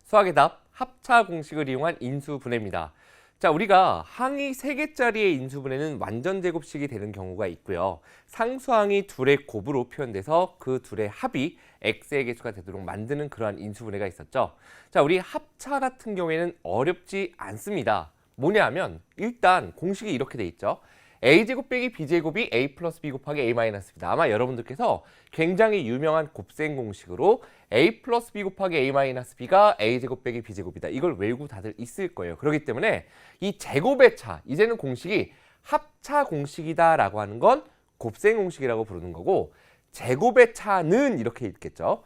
수학의 답, 합차 공식을 이용한 인수분해입니다. 자, 우리가 항이 3개짜리의 인수분해는 완전제곱식이 되는 경우가 있고요. 상수항이 둘의 곱으로 표현돼서 그 둘의 합이 x의 개수가 되도록 만드는 그러한 인수분해가 있었죠. 자, 우리 합차 같은 경우에는 어렵지 않습니다. 뭐냐 하면 일단 공식이 이렇게 돼 있죠. a제곱 빼기 b제곱이 a 플러스 b 곱하기 a 마이너스 b다. 아마 여러분들께서 굉장히 유명한 곱셈 공식으로 a 플러스 b 곱하기 a 마이너스 b가 a제곱 빼기 b제곱이다. 이걸 외우고 다들 있을 거예요. 그렇기 때문에 이 제곱의 차, 이제는 공식이 합차 공식이다라고 하는 건 곱셈 공식이라고 부르는 거고, 제곱의 차는 이렇게 있겠죠.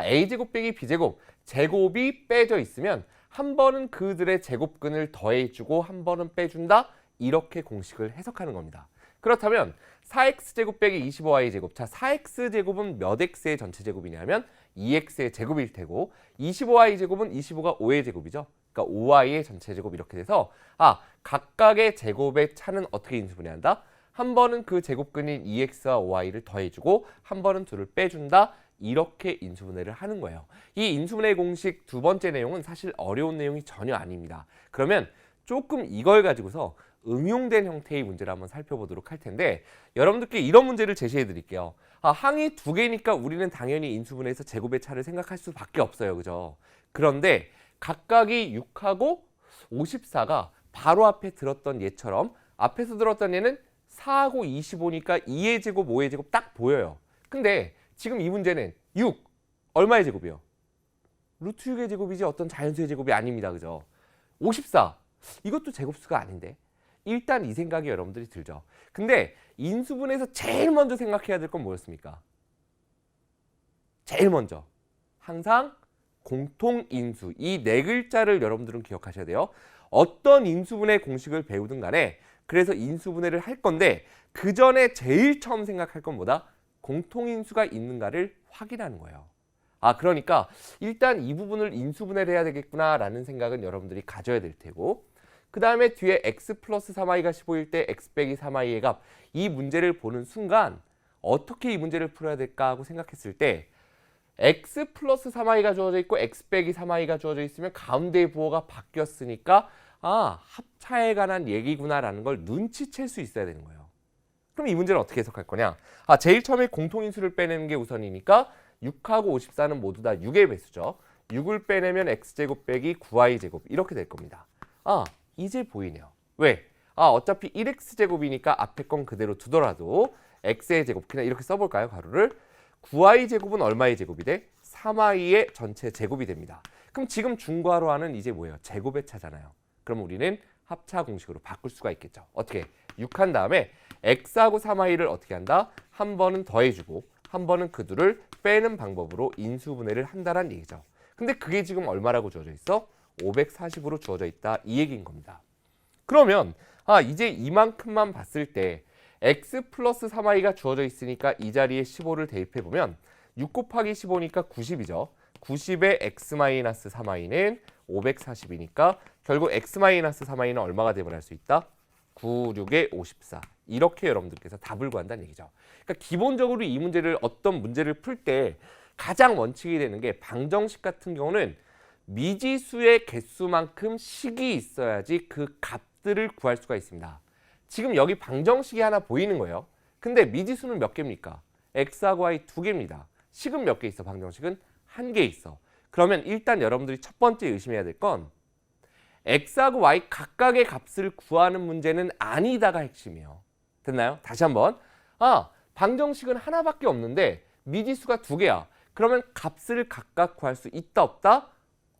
a제곱 빼기 b제곱, 제곱이 빼져 있으면 한 번은 그들의 제곱근을 더해주고 한 번은 빼준다. 이렇게 공식을 해석하는 겁니다. 그렇다면 4x제곱 빼기 25y제곱. 자, 4x제곱은 몇 x의 전체 제곱이냐면 2x의 제곱일 테고 25y제곱은 25가 5의 제곱이죠. 그러니까 5y의 전체 제곱 이렇게 돼서 각각의 제곱의 차는 어떻게 인수분해한다? 한 번은 그 제곱근인 2x와 5y를 더해주고 한 번은 둘을 빼준다. 이렇게 인수분해를 하는 거예요. 이 인수분해 공식 두 번째 내용은 사실 어려운 내용이 전혀 아닙니다. 그러면 조금 이걸 가지고서 응용된 형태의 문제를 한번 살펴보도록 할 텐데, 여러분들께 이런 문제를 제시해 드릴게요. 항이 두 개니까 우리는 당연히 인수분해에서 제곱의 차를 생각할 수밖에 없어요. 그죠? 그런데 각각이 6하고 54가 바로 앞에 들었던 얘처럼 앞에서 들었던 얘는 4하고 25니까 2의 제곱, 5의 제곱 딱 보여요. 근데 지금 이 문제는 6, 얼마의 제곱이요? 루트 6의 제곱이지 어떤 자연수의 제곱이 아닙니다. 그죠? 54, 이것도 제곱수가 아닌데. 일단 이 생각이 여러분들이 들죠. 근데 인수분해에서 제일 먼저 생각해야 될 건 뭐였습니까? 제일 먼저 항상 공통인수, 이 네 글자를 여러분들은 기억하셔야 돼요. 어떤 인수분해 공식을 배우든 간에 그래서 인수분해를 할 건데 그 전에 제일 처음 생각할 건 뭐다? 공통인수가 있는가를 확인하는 거예요. 그러니까 일단 이 부분을 인수분해를 해야 되겠구나라는 생각은 여러분들이 가져야 될 테고, 그 다음에 뒤에 x 플러스 3i가 15일 때 x 빼기 3i의 값, 이 문제를 보는 순간 어떻게 이 문제를 풀어야 될까 하고 생각했을 때 x 플러스 3i가 주어져 있고 x 빼기 3i가 주어져 있으면 가운데의 부호가 바뀌었으니까 합차에 관한 얘기구나라는 걸 눈치챌 수 있어야 되는 거예요. 그럼 이 문제는 어떻게 해석할 거냐? 제일 처음에 공통인수를 빼내는 게 우선이니까 6하고 54는 모두 다 6의 배수죠. 6을 빼내면 x제곱 빼기 9y제곱 이렇게 될 겁니다. 이제 보이네요. 왜? 어차피 1x제곱이니까 앞에 건 그대로 두더라도 x의 제곱, 그냥 이렇게 써볼까요? 가로를. 9y제곱은 얼마의 제곱이 돼? 3y의 전체 제곱이 됩니다. 그럼 지금 중괄호하는 이제 뭐예요? 제곱의 차잖아요. 그럼 우리는 합차 공식으로 바꿀 수가 있겠죠. 어떻게? 6 한 다음에 x하고 3y를 어떻게 한다? 한 번은 더해주고 한 번은 그 둘을 빼는 방법으로 인수분해를 한다는 얘기죠. 근데 그게 지금 얼마라고 주어져 있어? 540으로 주어져 있다, 이 얘기인 겁니다. 그러면 이제 이만큼만 봤을 때 x 플러스 3i가 주어져 있으니까 이 자리에 15를 대입해 보면 6 곱하기 15니까 90이죠. 90에 x 마이너스 3i는 540이니까 결국 x 마이너스 3i는 얼마가 되면 수 있다? 9, 6에 54. 이렇게 여러분들께서 답을 구한다는 얘기죠. 그러니까 기본적으로 이 문제를 어떤 문제를 풀 때 가장 원칙이 되는 게 방정식 같은 경우는 미지수의 개수만큼 식이 있어야지 그 값들을 구할 수가 있습니다. 지금 여기 방정식이 하나 보이는 거예요. 근데 미지수는 몇 개입니까? x하고 y 두 개입니다. 식은 몇 개 있어? 방정식은 한 개 있어. 그러면 일단 여러분들이 첫 번째 의심해야 될 건 x하고 y 각각의 값을 구하는 문제는 아니다가 핵심이에요. 됐나요? 다시 한번. 방정식은 하나밖에 없는데 미지수가 두 개야. 그러면 값을 각각 구할 수 있다, 없다?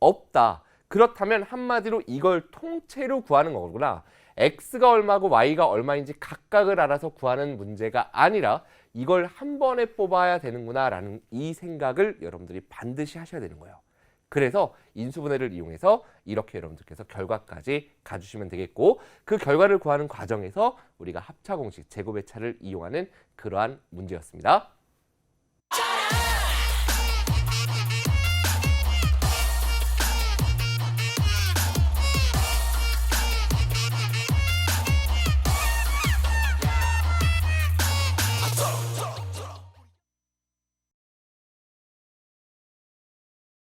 없다. 그렇다면 한마디로 이걸 통째로 구하는 거구나. x가 얼마고 y가 얼마인지 각각을 알아서 구하는 문제가 아니라 이걸 한 번에 뽑아야 되는구나 라는 이 생각을 여러분들이 반드시 하셔야 되는 거예요. 그래서 인수분해를 이용해서 이렇게 여러분들께서 결과까지 가주시면 되겠고, 그 결과를 구하는 과정에서 우리가 합차 공식, 제곱의 차를 이용하는 그러한 문제였습니다.